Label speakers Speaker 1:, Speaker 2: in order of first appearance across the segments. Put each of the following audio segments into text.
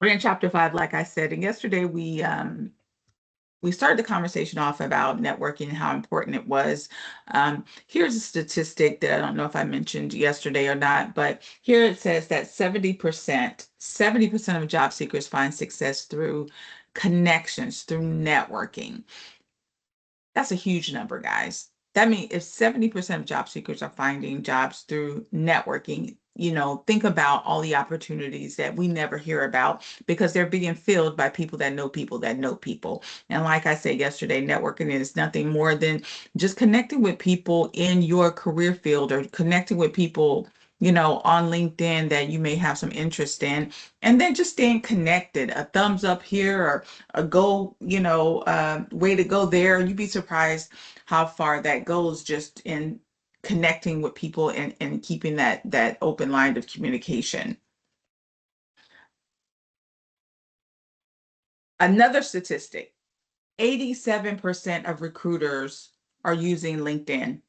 Speaker 1: We're in chapter 5, like I said, and yesterday we started the conversation off about networking and how important it was. Here's a statistic that I don't know if I mentioned yesterday or not, but here it says that 70% of job seekers find success through connections, through networking. That's a huge number, guys. That means if 70% of job seekers are finding jobs through networking, think about all the opportunities that we never hear about because they're being filled by people that know people that know people. And like I said yesterday, networking is nothing more than just connecting with people in your career field or connecting with people, on LinkedIn that you may have some interest in, and then just staying connected. A thumbs up here or a go, way to go there. You'd be surprised how far that goes just in connecting with people and keeping that open line of communication. Another statistic, 87% of recruiters are using LinkedIn.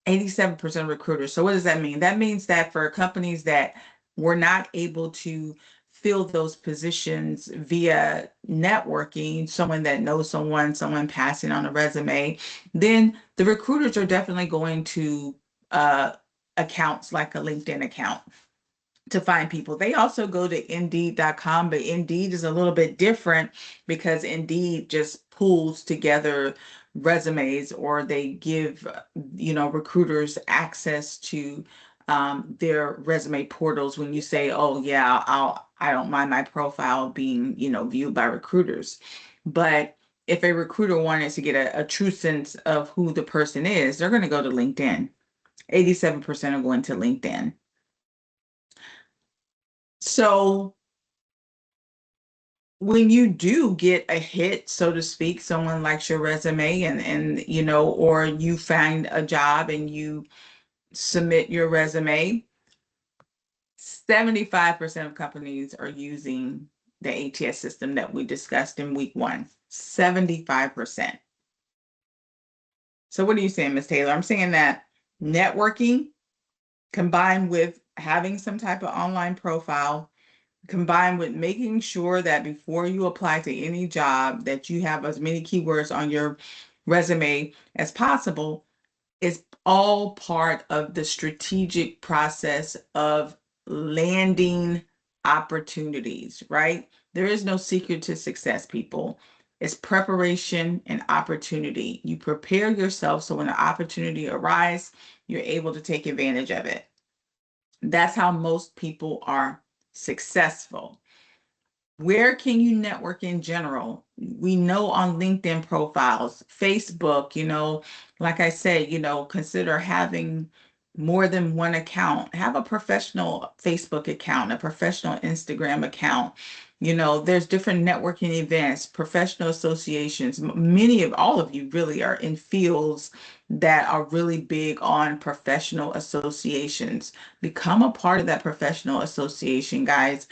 Speaker 1: 87% of recruiters. So what does that mean? That means that for companies that were not able to fill those positions via networking, someone that knows someone passing on a resume, then the recruiters are definitely going to accounts like a LinkedIn account to find people. They also go to Indeed.com, but Indeed is a little bit different because Indeed just pulls together resumes, or they give, recruiters access to their resume portals when you say, oh yeah, I don't mind my profile being, viewed by recruiters. But if a recruiter wanted to get a true sense of who the person is, they're going to go to LinkedIn. 87% are going to LinkedIn. So when you do get a hit, so to speak, someone likes your resume and or you find a job and you submit your resume, 75% of companies are using the ATS system that we discussed in week 1. 75%. So what are you saying, Ms. Taylor? I'm saying that networking combined with having some type of online profile, combined with making sure that before you apply to any job that you have as many keywords on your resume as possible, is all part of the strategic process of landing opportunities, right? There is no secret to success, people. It's preparation and opportunity. You prepare yourself so when an opportunity arises, you're able to take advantage of it. That's how most people are successful. Where can you network in general? We know on LinkedIn profiles, Facebook, like I said, consider having more than one account. Have a professional Facebook account, a professional Instagram account. There's different networking events, professional associations. Many of all of you really are in fields that are really big on professional associations. Become a part of that professional association, guys.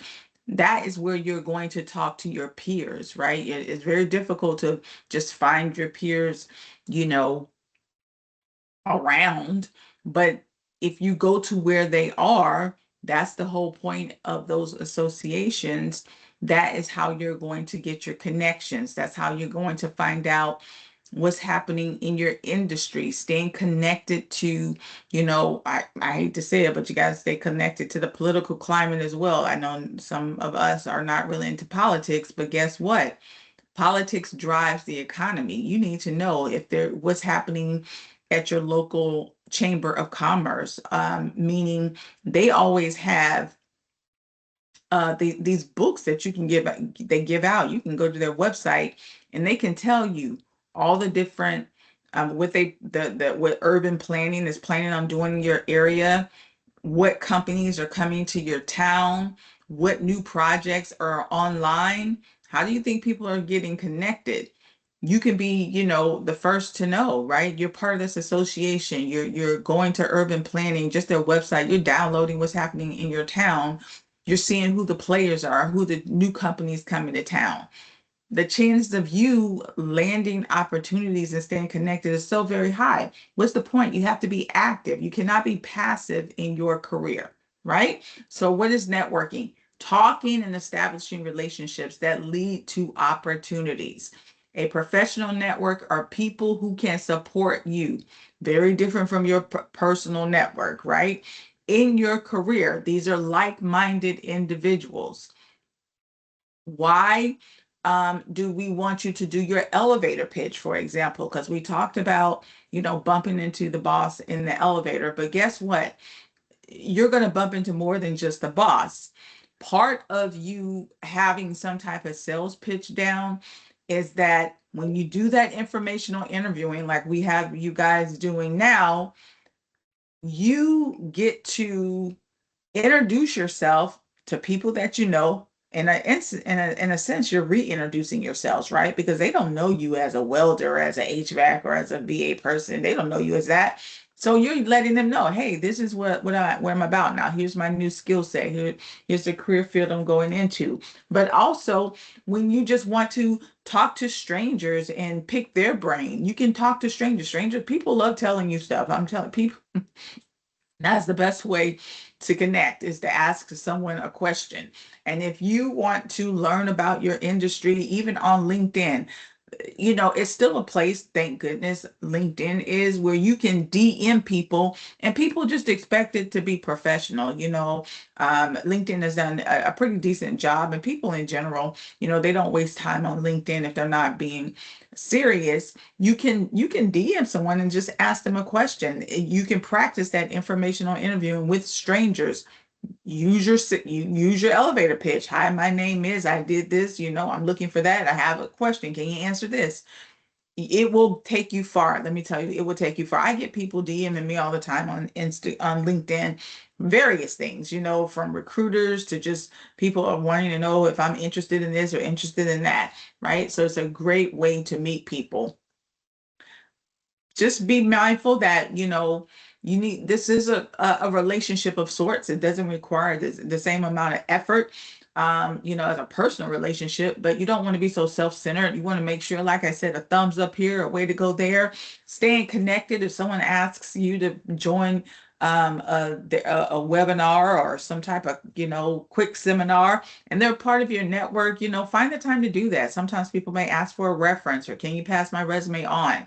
Speaker 1: That is where you're going to talk to your peers, right? It's very difficult to just find your peers, around. But if you go to where they are, that's the whole point of those associations. That is how you're going to get your connections. That's how you're going to find out what's happening in your industry, staying connected to, I hate to say it, but you got to stay connected to the political climate as well. I know some of us are not really into politics, but guess what? Politics drives the economy. You need to know if what's happening at your local chamber of commerce, meaning they always have these books that you can they give out. You can go to their website and they can tell you all the different what urban planning is planning on doing in your area, what companies are coming to your town, what new projects are online. How do you think people are getting connected? You can be, the first to know, right? You're part of this association. You're going to urban planning, just their website. You're downloading what's happening in your town. You're seeing who the players are, who the new companies coming to town. The chance of you landing opportunities and staying connected is so very high. What's the point? You have to be active. You cannot be passive in your career, right? So what is networking? talking and establishing relationships that lead to opportunities. A professional network are people who can support you, very different from your personal network, right? In your career, these are like minded individuals. Why do we want you to do your elevator pitch, for example? Because we talked about, bumping into the boss in the elevator. But guess what? You're going to bump into more than just the boss. Part of you having some type of sales pitch down is that when you do that informational interviewing, like we have you guys doing now, you get to introduce yourself to people that you know. In a sense, you're reintroducing yourselves, right? Because they don't know you as a welder, as a HVAC, or as a VA person. They don't know you as that. So you're letting them know, hey, this is what I'm about now. Here's my new skill set. Here's the career field I'm going into. But also, when you just want to talk to strangers and pick their brain, you can talk to strangers. Strangers, people love telling you stuff. I'm telling people that's the best way to connect, is to ask someone a question. And if you want to learn about your industry, even on LinkedIn, it's still a place, thank goodness, LinkedIn is, where you can DM people and people just expect it to be professional. LinkedIn has done a pretty decent job, and people in general, they don't waste time on LinkedIn if they're not being serious. You can DM someone and just ask them a question. You can practice that informational interviewing with strangers. Use your elevator pitch. Hi, my name is, I did this, I'm looking for that. I have a question. Can you answer this? It will take you far. Let me tell you, it will take you far. I get people DMing me all the time on LinkedIn, various things, from recruiters to just people are wanting to know if I'm interested in this or interested in that, right? So it's a great way to meet people. Just be mindful that you need, this is a relationship of sorts. It doesn't require the same amount of effort, as a personal relationship, but you don't want to be so self-centered. You want to make sure, like I said, a thumbs up here, a way to go there. Staying connected. If someone asks you to join a webinar or some type of quick seminar, and they're part of your network, find the time to do that. Sometimes people may ask for a reference, or can you pass my resume on?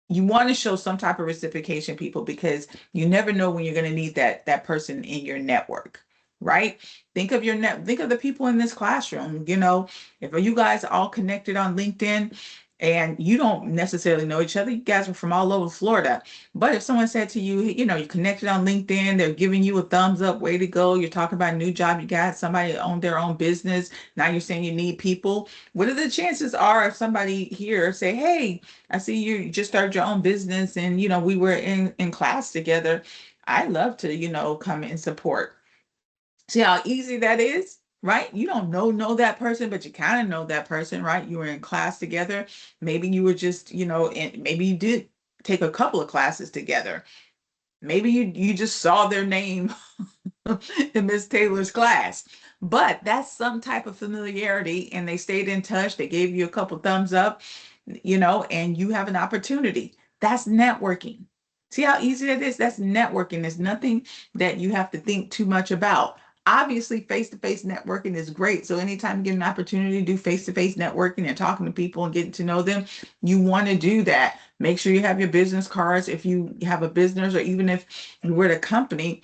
Speaker 1: You want to show some type of reciprocation, people, because you never know when you're going to need that person in your network, right? Think of the people in this classroom. If you guys are all connected on LinkedIn and you don't necessarily know each other, you guys are from all over Florida. But if someone said to you, you connected on LinkedIn, they're giving you a thumbs up, way to go, you're talking about a new job you got, somebody owned their own business, now you're saying you need people. What are the chances are if somebody here say, hey, I see you just started your own business, and we were in class together. I love to, come and support. See how easy that is, right? You don't know that person, but you kind of know that person, right? You were in class together. Maybe you were just, and maybe you did take a couple of classes together. Maybe you just saw their name in Miss Taylor's class. But that's some type of familiarity, and they stayed in touch. They gave you a couple thumbs up, and you have an opportunity. That's networking. See how easy that is? That's networking. There's nothing that you have to think too much about. Obviously, face-to-face networking is great. So anytime you get an opportunity to do face-to-face networking and talking to people and getting to know them, you want to do that. Make sure you have your business cards if you have a business, or even if you were at a company,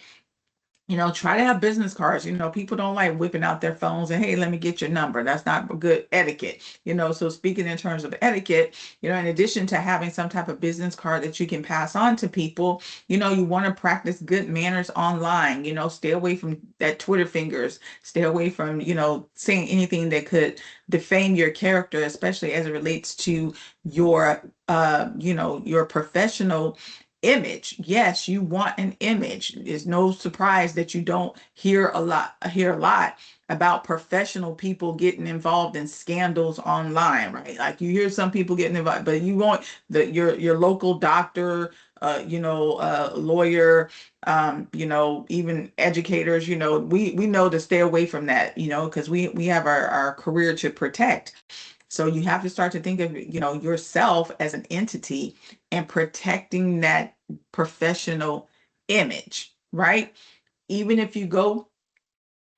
Speaker 1: try to have business cards. People don't like whipping out their phones and, hey, let me get your number. That's not good etiquette. So speaking in terms of etiquette, in addition to having some type of business card that you can pass on to people, you want to practice good manners online. Stay away from that Twitter fingers. Stay away from, saying anything that could defame your character, especially as it relates to your professional image. Yes, you want an image. It's no surprise that you don't hear a lot about professional people getting involved in scandals online, right? Like you hear some people getting involved, but you want your local doctor, lawyer, even educators, we know to stay away from that, because we have our career to protect. So you have to start to think of, yourself as an entity and protecting that professional image, right? Even if you go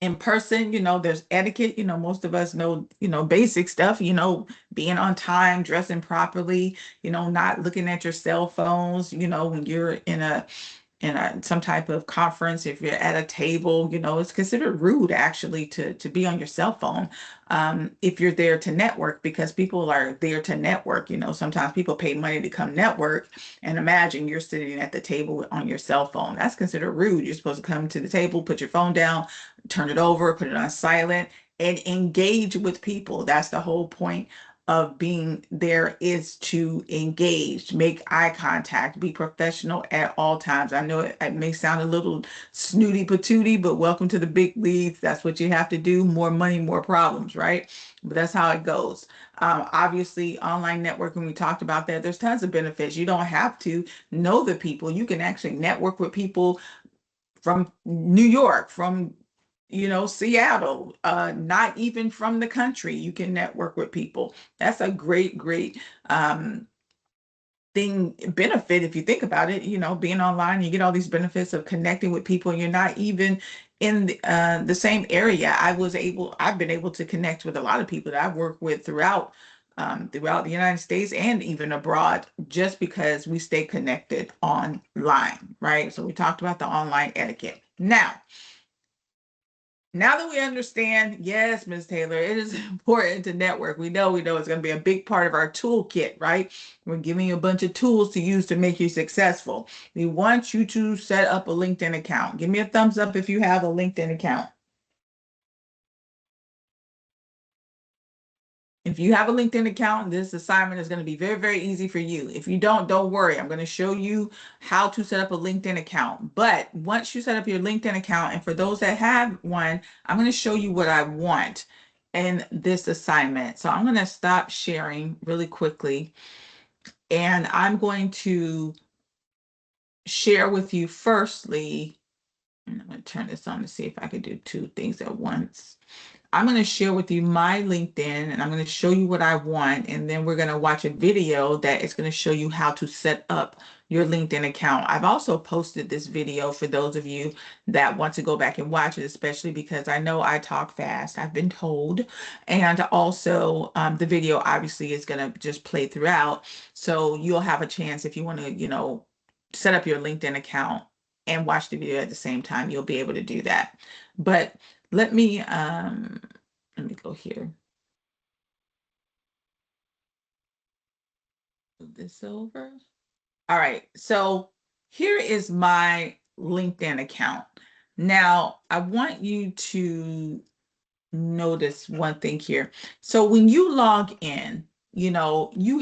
Speaker 1: in person, there's etiquette. Most of us know, basic stuff, being on time, dressing properly, not looking at your cell phones, when you're in some type of conference, if you're at a table, it's considered rude actually to be on your cell phone, if you're there to network, because people are there to network. Sometimes people pay money to come network, and imagine you're sitting at the table on your cell phone. That's considered rude. You're supposed to come to the table, put your phone down, turn it over, put it on silent, and engage with people. That's the whole point of being there, is to engage, make eye contact, be professional at all times. I know it may sound a little snooty patooty, but welcome to the big leagues. That's what you have to do. More money, more problems, right? But that's how it goes. Obviously, online networking, we talked about that. There's tons of benefits. You don't have to know the people. You can actually network with people from New York, from Seattle, not even from the country. You can network with people. That's a great um, benefit if you think about it. Being online, you get all these benefits of connecting with people, and you're not even in the same area. I've been able to connect with a lot of people that I've worked with throughout the United States and even abroad, just because we stay connected online, right? So we talked about the online etiquette. Now that we understand, yes, Ms. Taylor, it is important to network. We know it's going to be a big part of our toolkit, right? We're giving you a bunch of tools to use to make you successful. We want you to set up a LinkedIn account. Give me a thumbs up if you have a LinkedIn account. If you have a LinkedIn account, this assignment is going to be very easy for you. If you don't worry. I'm going to show you how to set up a LinkedIn account. But once you set up your LinkedIn account, and for those that have one, I'm going to show you what I want in this assignment. So I'm going to stop sharing really quickly, and I'm going to share with you firstly, and I'm going to turn this on to see if I can do two things at once. I'm going to share with you my LinkedIn, and I'm going to show you what I want. And then we're going to watch a video that is going to show you how to set up your LinkedIn account. I've also posted this video for those of you that want to go back and watch it, especially because I know I talk fast, I've been told. And also the video obviously is going to just play throughout. So you'll have a chance, if you want to, set up your LinkedIn account and watch the video at the same time, you'll be able to do that. But let me go here. Move this over. All right. So here is my LinkedIn account. Now, I want you to notice one thing here. So when you log in, you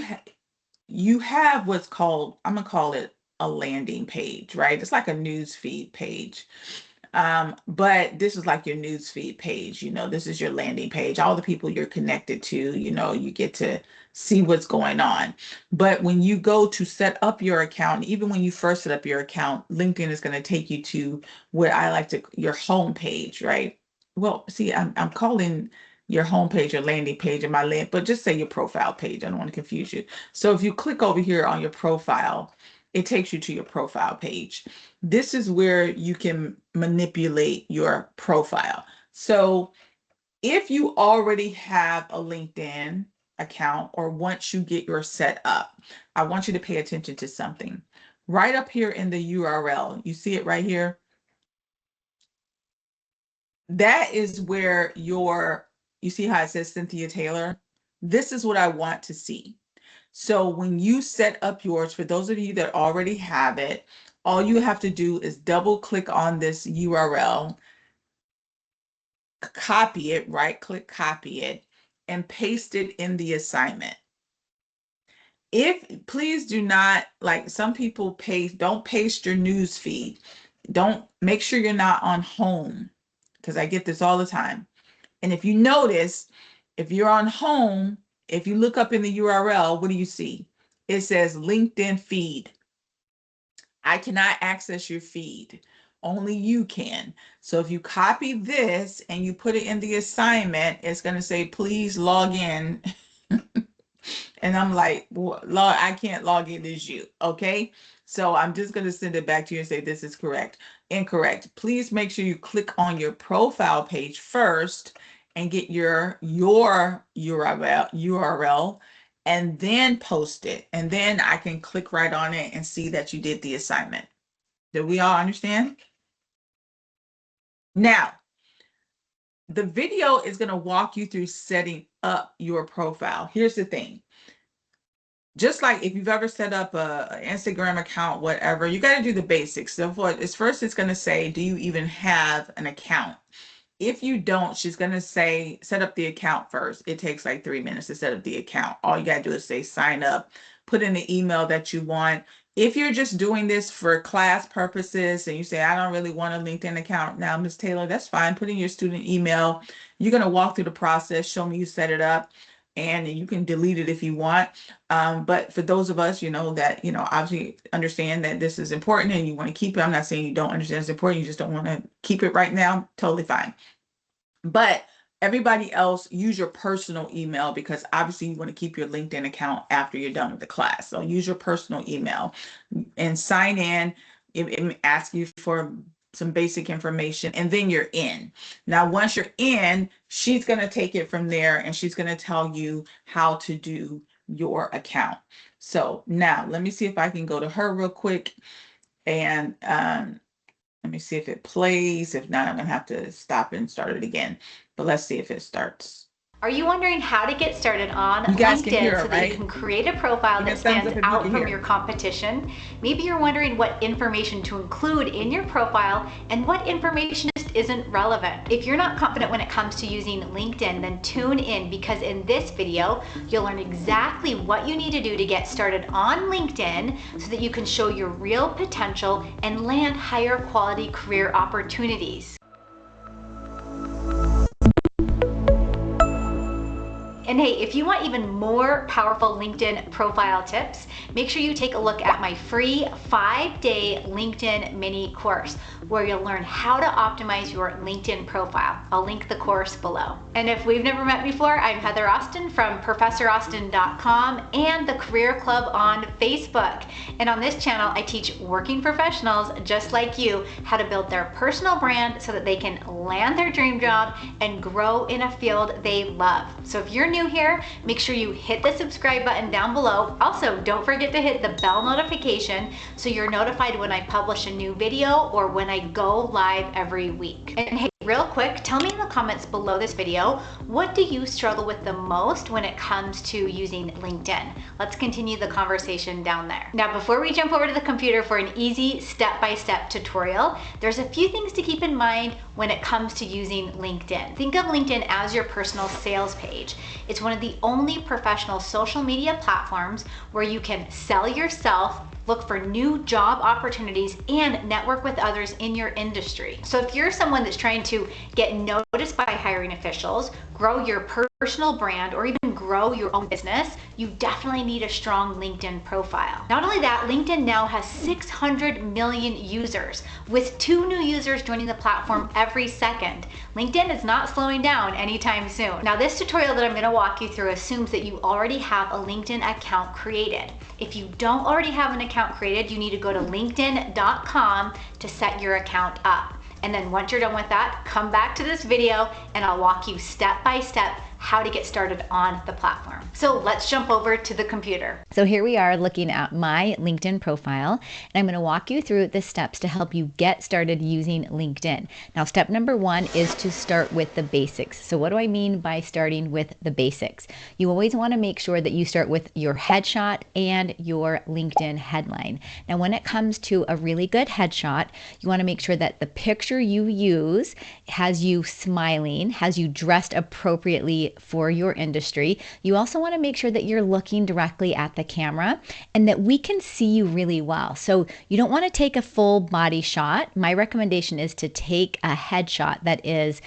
Speaker 1: have what's called, I'm gonna call it a landing page, right? It's like a news feed page. But this is like your newsfeed page. This is your landing page. All the people you're connected to, you get to see what's going on. But when you go to set up your account, even when you first set up your account, LinkedIn is going to take you to what I like to your home page, right? Well, see, I'm calling your home page your landing page and my link, but just say your profile page. I don't want to confuse you. So if you click over here on your profile, it takes you to your profile page. This is where you can manipulate your profile. So if you already have a LinkedIn account, or once you get yours set up, I want you to pay attention to something. Right up here in the URL, you see it right here? That is where you see how it says Cynthia Taylor? This is what I want to see. So when you set up yours, for those of you that already have it, all you have to do is double click on this URL, copy it, right click, copy it, and paste it in the assignment. Please do not, like some people don't paste your news feed. Don't, make sure you're not on home, because I get this all the time. And if you notice, if you're on home, if you look up in the URL, what do you see? It says LinkedIn feed. I cannot access your feed. Only you can. So if you copy this and you put it in the assignment, it's going to say, please log in. And I'm like, well, I can't log in as you. Okay. So I'm just going to send it back to you and say, this is correct. Incorrect. Please make sure you click on your profile page first and get your URL and then post it. And then I can click right on it and see that you did the assignment. Do we all understand? Now, the video is going to walk you through setting up your profile. Here's the thing. Just like if you've ever set up a Instagram account, whatever, you got to do the basics. So first, it's going to say, do you even have an account? If you don't, she's going to say, set up the account first. It takes like 3 minutes to set up the account. All you got to do is say, sign up, put in the email that you want. If you're just doing this for class purposes and you say, I don't really want a LinkedIn account now, Ms. Taylor, that's fine. Put in your student email. You're going to walk through the process, show me you set it up, and you can delete it if you want. But for those of us, that, obviously understand that this is important and you want to keep it. I'm not saying you don't understand it's important. You just don't want to keep it right now. Totally fine. But everybody else, use your personal email, because obviously you want to keep your LinkedIn account after you're done with the class. So use your personal email and sign in. It asks you for some basic information, and then you're in. Now, once you're in, she's going to take it from there and she's going to tell you how to do your account. So now let me see if I can go to her real quick and let me see if it plays. If not, I'm going to have to stop and start it again. But let's see if it starts.
Speaker 2: Are you wondering how to get started on
Speaker 1: LinkedIn
Speaker 2: so that you can create a profile that stands out from your competition? Maybe you're wondering what information to include in your profile and what information just isn't relevant. If you're not confident when it comes to using LinkedIn, then tune in, because in this video, you'll learn exactly what you need to do to get started on LinkedIn so that you can show your real potential and land higher quality career opportunities. And hey, if you want even more powerful LinkedIn profile tips, make sure you take a look at my free 5-day LinkedIn mini course, where you'll learn how to optimize your LinkedIn profile. I'll link the course below. And if we've never met before, I'm Heather Austin from ProfessorAustin.com and the Career Club on Facebook. And on this channel, I teach working professionals just like you how to build their personal brand so that they can land their dream job and grow in a field they love. So if you're new here, make sure you hit the subscribe button down below. Also, don't forget to hit the bell notification so you're notified when I publish a new video or when I go live every week. And hey, real quick, tell me in the comments below this video, what do you struggle with the most when it comes to using LinkedIn? Let's continue the conversation down there. Now, before we jump over to the computer for an easy step-by-step tutorial, there's a few things to keep in mind when it comes to using LinkedIn. Think of LinkedIn as your personal sales page. It's one of the only professional social media platforms where you can sell yourself, look for new job opportunities, and network with others in your industry. So if you're someone that's trying to get noticed by hiring officials, grow your personal brand, or even grow your own business, you definitely need a strong LinkedIn profile. Not only that, LinkedIn now has 600 million users, with 2 new users joining the platform every second. LinkedIn is not slowing down anytime soon. Now, this tutorial that I'm going to walk you through assumes that you already have a LinkedIn account created. If you don't already have an account created, you need to go to linkedin.com to set your account up. And then once you're done with that, come back to this video and I'll walk you step by step how to get started on the platform. So let's jump over to the computer.
Speaker 3: So here we are looking at my LinkedIn profile, and I'm going to walk you through the steps to help you get started using LinkedIn. Now, step number 1 is to start with the basics. So what do I mean by starting with the basics? You always want to make sure that you start with your headshot and your LinkedIn headline. Now, when it comes to a really good headshot, you want to make sure that the picture you use has you smiling, has you dressed appropriately for your industry. You also want to make sure that you're looking directly at the camera and that we can see you really well. So you don't want to take a full body shot. My recommendation is to take a headshot that is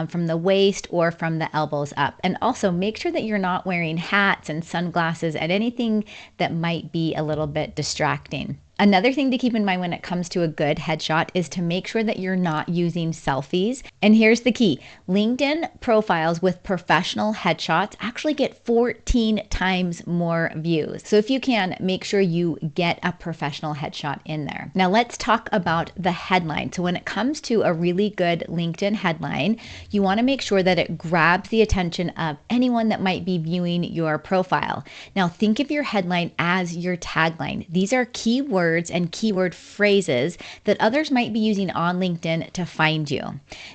Speaker 3: from the waist or from the elbows up. And also make sure that you're not wearing hats and sunglasses and anything that might be a little bit distracting. Another thing to keep in mind when it comes to a good headshot is to make sure that you're not using selfies. And here's the key. LinkedIn profiles with professional headshots actually get 14 times more views. So if you can, make sure you get a professional headshot in there. Now let's talk about the headline. So when it comes to a really good LinkedIn headline, you want to make sure that it grabs the attention of anyone that might be viewing your profile. Now think of your headline as your tagline. These are keywords and keyword phrases that others might be using on LinkedIn to find you.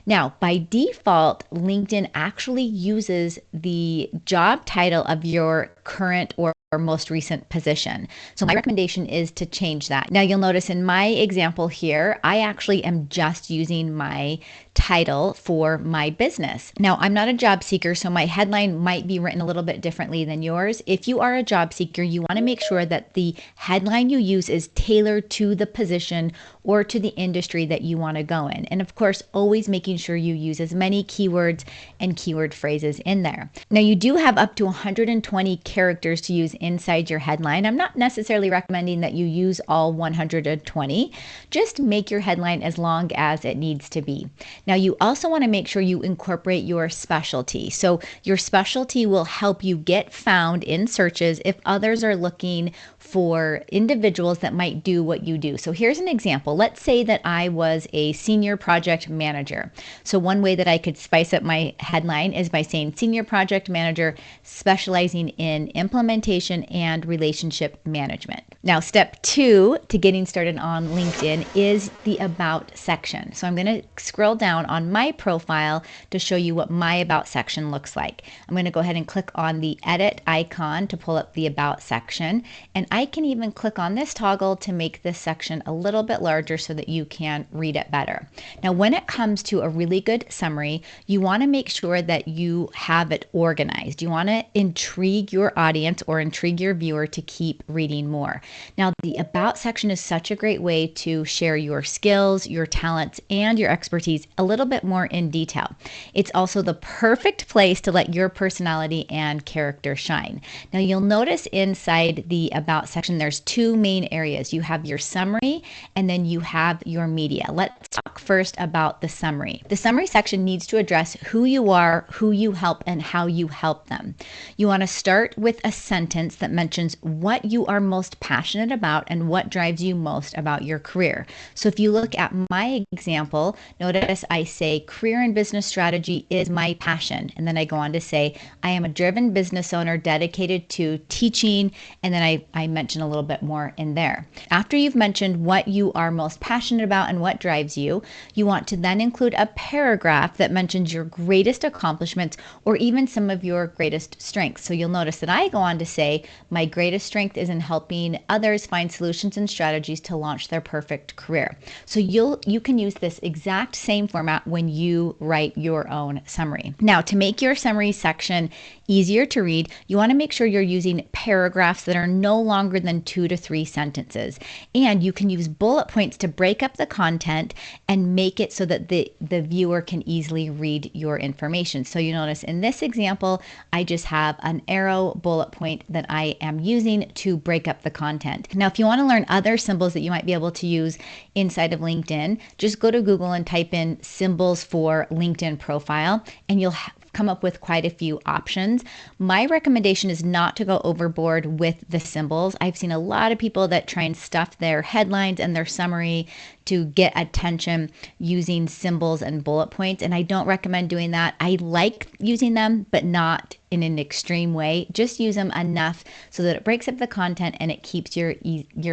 Speaker 3: Now, by default, LinkedIn actually uses the job title of your current or most recent position. So my recommendation is to change that. Now you'll notice in my example here, I actually am just using my title for my business. Now I'm not a job seeker, so my headline might be written a little bit differently than yours. If you are a job seeker, you want to make sure that the headline you use is tailored to the position or to the industry that you want to go in. And of course, always making sure you use as many keywords and keyword phrases in there. Now you do have up to 120 characters to use inside your headline. I'm not necessarily recommending that you use all 120. Just make your headline as long as it needs to be. Now you also want to make sure you incorporate your specialty. So your specialty will help you get found in searches if others are looking for individuals that might do what you do. So here's an example. Let's say that I was a senior project manager. So one way that I could spice up my headline is by saying senior project manager specializing in implementation and relationship management. Now, step 2 to getting started on LinkedIn is the About section. So I'm going to scroll down on my profile to show you what my About section looks like. I'm going to go ahead and click on the Edit icon to pull up the About section. And I can even click on this toggle to make this section a little bit larger so that you can read it better. Now, when it comes to a really good summary, you want to make sure that you have it organized. You want to intrigue your audience or intrigue your viewer to keep reading more. Now, the About section is such a great way to share your skills, your talents, and your expertise a little bit more in detail. It's also the perfect place to let your personality and character shine. Now, you'll notice inside the About section, there's 2 main areas. You have your summary and then you have your media. Let's talk first about the summary. The summary section needs to address who you are, who you help, and how you help them. You want to start with a sentence that mentions what you are most passionate about and what drives you most about your career. So if you look at my example, notice I say career and business strategy is my passion. And then I go on to say, I am a driven business owner dedicated to teaching. And then I mention a little bit more in there. After you've mentioned what you are most passionate about and what drives you, you want to then include a paragraph that mentions your greatest accomplishments or even some of your greatest strengths. So you'll notice that I go on to say, my greatest strength is in helping others find solutions and strategies to launch their perfect career. So you can use this exact same format when you write your own summary. Now, to make your summary section easier to read, you want to make sure you're using paragraphs that are no longer than 2 to 3 sentences. And you can use bullet points to break up the content and make it so that the viewer can easily read your information. So you notice in this example, I just have an arrow bullet point that I am using to break up the content. Now, if you want to learn other symbols that you might be able to use inside of LinkedIn, just go to Google and type in symbols for LinkedIn profile, and you'll come up with quite a few options. My recommendation is not to go overboard with the symbols. I've seen a lot of people that try and stuff their headlines and their summary to get attention using symbols and bullet points, and I don't recommend doing that. I like using them, but not in an extreme way. Just use them enough so that it breaks up the content and it keeps your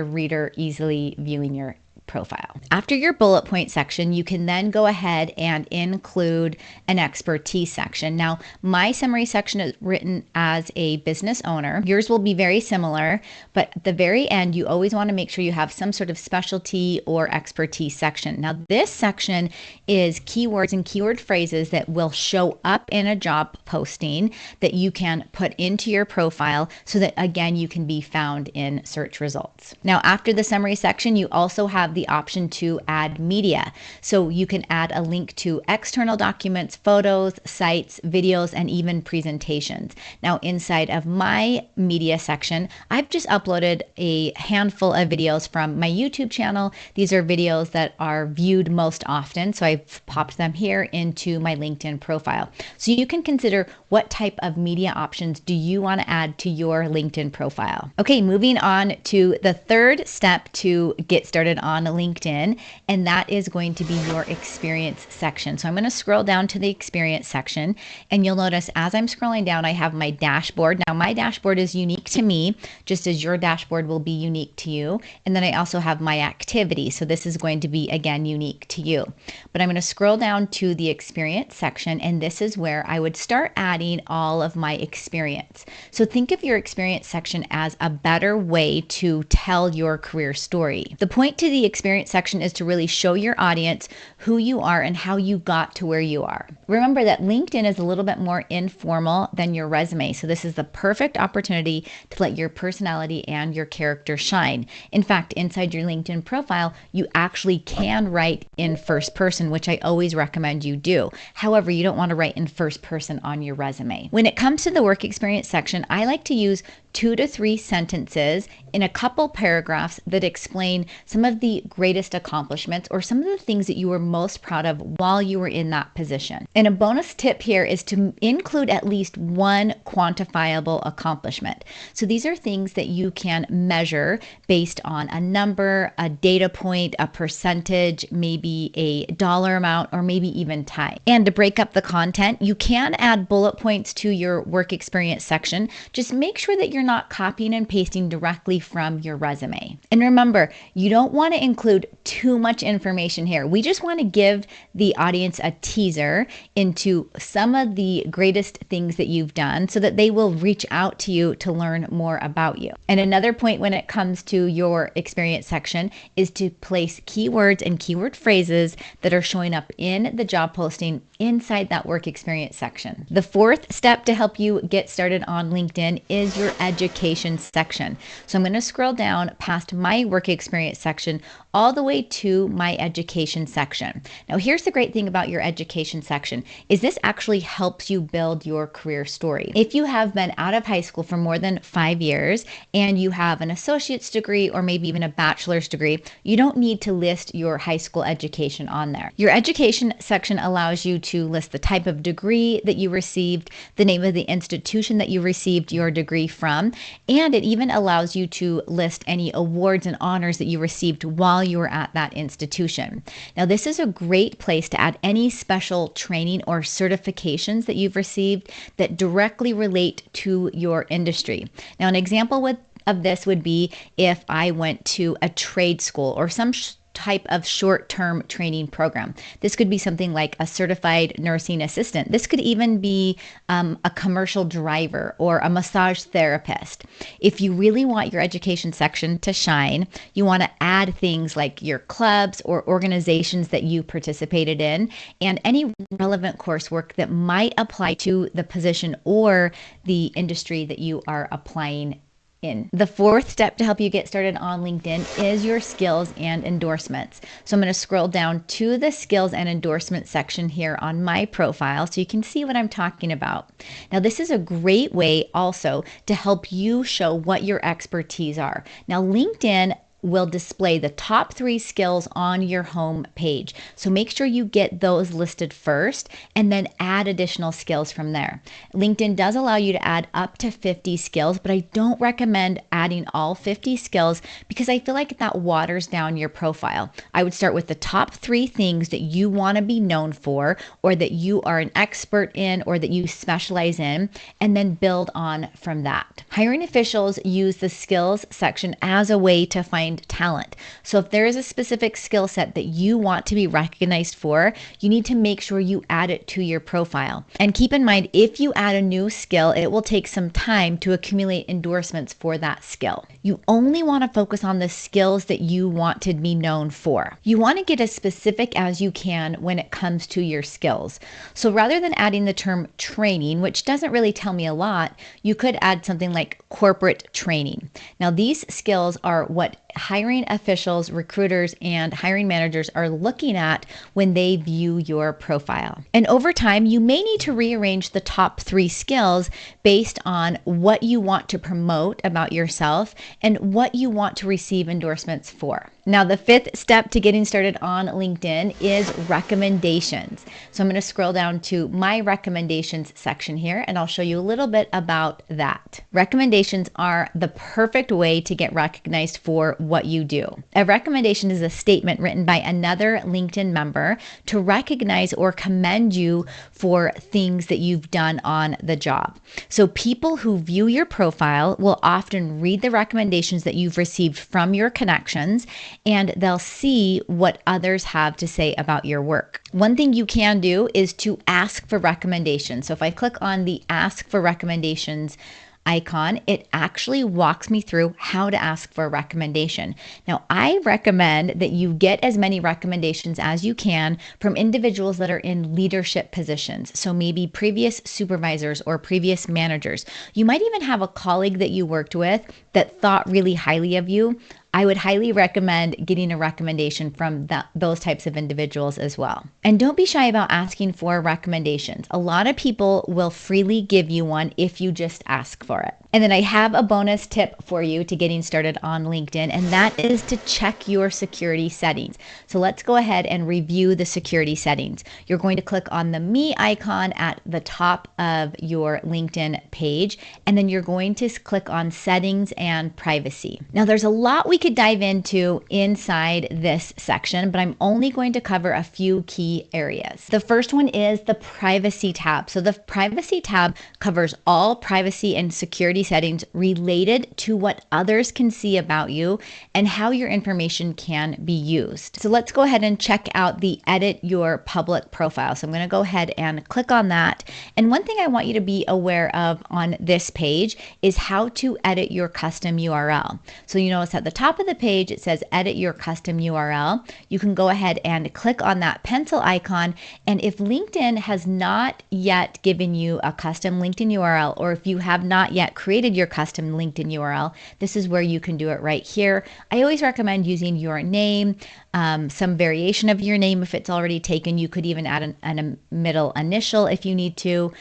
Speaker 3: reader easily viewing your profile. After your bullet point section, you can then go ahead and include an expertise section. Now, my summary section is written as a business owner. Yours will be very similar, but at the very end, you always want to make sure you have some sort of specialty or expertise section. Now, this section is keywords and keyword phrases that will show up in a job posting that you can put into your profile so that, again, you can be found in search results. Now, after the summary section, you also have the the option to add media. So you can add a link to external documents, photos, sites, videos, and even presentations. Now, inside of my media section, I've just uploaded a handful of videos from my YouTube channel. These are videos that are viewed most often, so I've popped them here into my LinkedIn profile. So you can consider what type of media options do you want to add to your LinkedIn profile. Okay, moving on to the third step to get started on LinkedIn, and that is going to be your experience section. So I'm going to scroll down to the experience section, and you'll notice as I'm scrolling down, I have my dashboard. Now my dashboard is unique to me, just as your dashboard will be unique to you. And then I also have my activity. So this is going to be, again, unique to you. But I'm going to scroll down to the experience section, and this is where I would start adding all of my experience. So think of your experience section as a better way to tell your career story. The point to the experience section is to really show your audience who you are and how you got to where you are. Remember that LinkedIn is a little bit more informal than your resume. So this is the perfect opportunity to let your personality and your character shine. In fact, inside your LinkedIn profile, you actually can write in first person, which I always recommend you do. However, you don't want to write in first person on your resume. When it comes to the work experience section, I like to use 2 to 3 sentences in a couple paragraphs that explain some of the greatest accomplishments or some of the things that you were most proud of while you were in that position. And a bonus tip here is to include at least one quantifiable accomplishment. So these are things that you can measure based on a number, a data point, a percentage, maybe a dollar amount, or maybe even time. And to break up the content, you can add bullet points to your work experience section. Just make sure that you're not copying and pasting directly from your resume. And remember, you don't want to include too much information here. We just want to give the audience a teaser into some of the greatest things that you've done so that they will reach out to you to learn more about you. And another point when it comes to your experience section is to place keywords and keyword phrases that are showing up in the job posting inside that work experience section. The fourth step to help you get started on LinkedIn is your education section. So I'm going to scroll down past my work experience section all the way to my education section. Now, here's the great thing about your education section is this actually helps you build your career story. If you have been out of high school for more than 5 years and you have an associate's degree or maybe even a bachelor's degree, you don't need to list your high school education on there. Your education section allows you to list the type of degree that you received, the name of the institution that you received your degree from, and it even allows you to list any awards and honors that you received while you were at that institution. Now, this is a great place to add any special training or certifications that you've received that directly relate to your industry. Now, an example of this would be if I went to a trade school or some type of short-term training program. This could be something like a certified nursing assistant. This could even be a commercial driver or a massage therapist. If you really want your education section to shine, you want to add things like your clubs or organizations that you participated in and any relevant coursework that might apply to the position or the industry that you are applying in. The fourth step to help you get started on LinkedIn is your skills and endorsements. So I'm going to scroll down to the skills and endorsement section here on my profile so you can see what I'm talking about. Now, this is a great way also to help you show what your expertise are. Now, LinkedIn will display the top 3 skills on your home page. So make sure you get those listed first and then add additional skills from there. LinkedIn does allow you to add up to 50 skills, but I don't recommend adding all 50 skills because I feel like that waters down your profile. I would start with the top 3 things that you want to be known for or that you are an expert in or that you specialize in, and then build on from that. Hiring officials use the skills section as a way to find talent. So if there is a specific skill set that you want to be recognized for, you need to make sure you add it to your profile. And keep in mind, if you add a new skill, it will take some time to accumulate endorsements for that skill. You only want to focus on the skills that you want to be known for. You want to get as specific as you can when it comes to your skills. So rather than adding the term training, which doesn't really tell me a lot, you could add something like corporate training. Now, these skills are what hiring officials, recruiters, and hiring managers are looking at when they view your profile. And over time, you may need to rearrange the top 3 skills based on what you want to promote about yourself and what you want to receive endorsements for. Now, the 5th step to getting started on LinkedIn is recommendations. So I'm going to scroll down to my recommendations section here, and I'll show you a little bit about that. Recommendations are the perfect way to get recognized for what you do. A recommendation is a statement written by another LinkedIn member to recognize or commend you for things that you've done on the job. So people who view your profile will often read the recommendations that you've received from your connections, and they'll see what others have to say about your work. One thing you can do is to ask for recommendations. So if I click on the ask for recommendations icon, it actually walks me through how to ask for a recommendation. Now, I recommend that you get as many recommendations as you can from individuals that are in leadership positions. So maybe previous supervisors or previous managers. You might even have a colleague that you worked with that thought really highly of you. I would highly recommend getting a recommendation from those types of individuals as well. And don't be shy about asking for recommendations. A lot of people will freely give you one if you just ask for it. And then I have a bonus tip for you to getting started on LinkedIn, and that is to check your security settings. So let's go ahead and review the security settings. You're going to click on the Me icon at the top of your LinkedIn page, and then you're going to click on Settings and Privacy. Now, there's a lot we could dive into inside this section, but I'm only going to cover a few key areas. The first one is the Privacy tab. So the Privacy tab covers all privacy and security settings related to what others can see about you and how your information can be used. So let's go ahead and check out the Edit Your Public Profile. So I'm going to go ahead and click on that. And one thing I want you to be aware of on this page is how to edit your custom URL. So you notice at the top of the page, it says Edit Your Custom URL. You can go ahead and click on that pencil icon. And if LinkedIn has not yet given you a custom LinkedIn URL, or if you have not yet created your custom LinkedIn URL, this is where you can do it right here. I always recommend using your name, some variation of your name if it's already taken. You could even add a middle initial if you need to.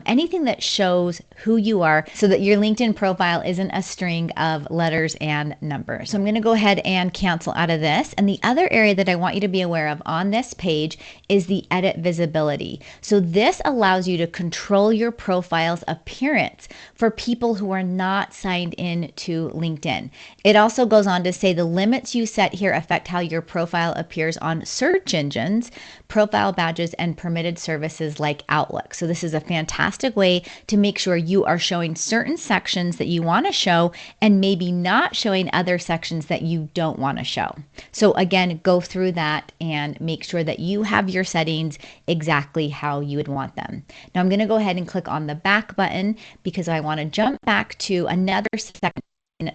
Speaker 3: Anything that shows who you are so that your LinkedIn profile isn't a string of letters and numbers. So I'm going to go ahead and cancel out of this. And the other area that I want you to be aware of on this page is the edit visibility. So this allows you to control your profile's appearance for people who are not signed in to LinkedIn. It also goes on to say the limits you set here affect how your profile appears on search engines, profile badges, and permitted services like Outlook. So this is a fantastic way to make sure you are showing certain sections that you want to show and maybe not showing other sections that you don't want to show. So again, go through that and make sure that you have your settings exactly how you would want them. Now I'm going to go ahead and click on the back button because I want to jump back to another section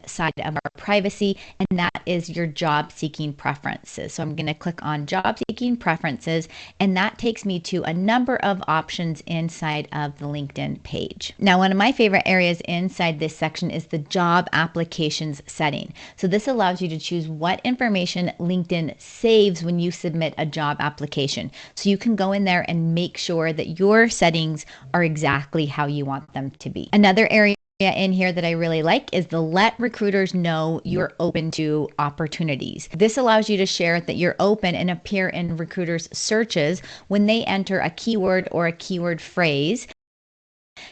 Speaker 3: side of our privacy, and that is your job seeking preferences. So I'm going to click on job seeking preferences, and that takes me to a number of options inside of the LinkedIn page. Now, one of my favorite areas inside this section is the job applications setting. So this allows you to choose what information LinkedIn saves when you submit a job application. So you can go in there and make sure that your settings are exactly how you want them to be. Another area in here that I really like is the let recruiters know you're open to opportunities. This allows you to share that you're open and appear in recruiters' searches when they enter a keyword or a keyword phrase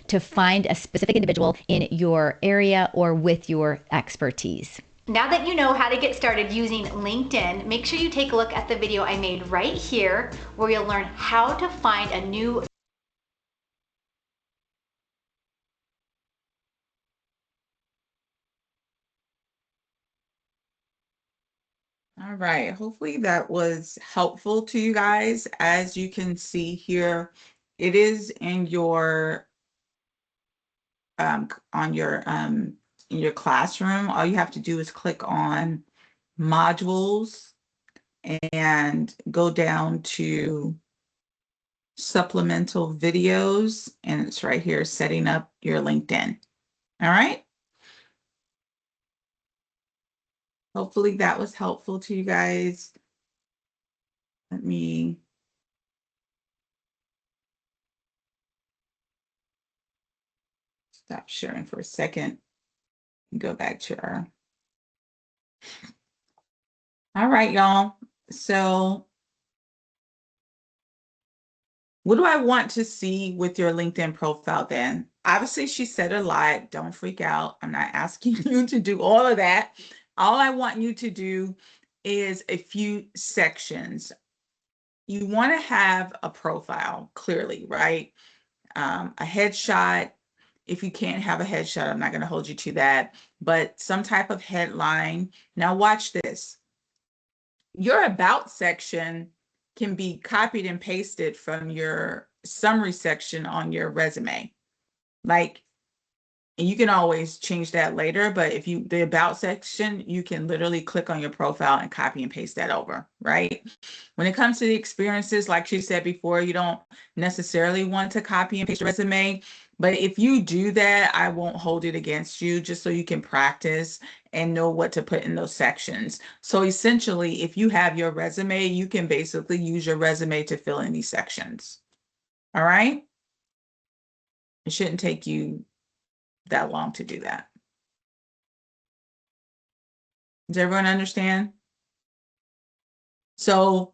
Speaker 3: to find a specific individual in your area or with your expertise.
Speaker 2: Now that you know how to get started using LinkedIn, make sure you take a look at the video I made right here where you'll learn how to find a new
Speaker 1: All right, hopefully that was helpful to you guys. As you can see here, it is in your on your in your classroom. All you have to do is click on modules and go down to supplemental videos, and it's right here, setting up your LinkedIn. All right. Hopefully that was helpful to you guys. Let me stop sharing for a second and go back to our. All right, y'all. So what do I want to see with your LinkedIn profile then? Obviously, she said a lot. Don't freak out. I'm not asking you to do all of that. All I want you to do is a few sections. You want to have a profile, clearly, right? A headshot. If you can't have a headshot, I'm not going to hold you to that, but some type of headline. Now, watch this. Your about section can be copied and pasted from your summary section on your resume. Like, and you can always change that later, but if you, the about section, you can literally click on your profile and copy and paste that over, right? When it comes to the experiences, like she said before, you don't necessarily want to copy and paste your resume. But if you do that, I won't hold it against you, just so you can practice and know what to put in those sections. So essentially, if you have your resume, you can basically use your resume to fill in these sections. All right? It shouldn't take you that long to do that. Does everyone understand? So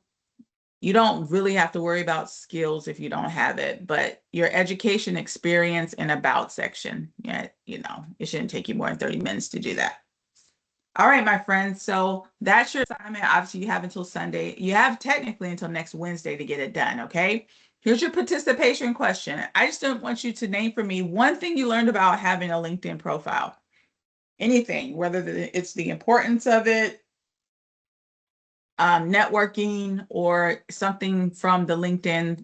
Speaker 1: you don't really have to worry about skills if you don't have it, but your education experience and about section, yeah, you know, it shouldn't take you more than 30 minutes to do that. All right, my friends. So that's your assignment. Obviously, you have until Sunday. You have technically until next Wednesday to get it done. Okay. Here's your participation question. I just don't want you to name for me one thing you learned about having a LinkedIn profile. Anything, whether it's the importance of it, networking, or something from the LinkedIn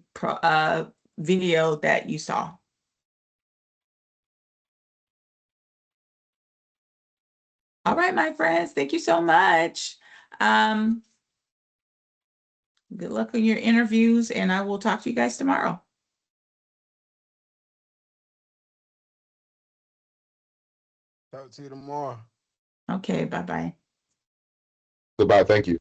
Speaker 1: video that you saw. All right, my friends, thank you so much. Good luck on your interviews, and I will talk to you guys tomorrow.
Speaker 4: Talk to you tomorrow.
Speaker 1: Okay, bye-bye.
Speaker 5: Goodbye. Thank you.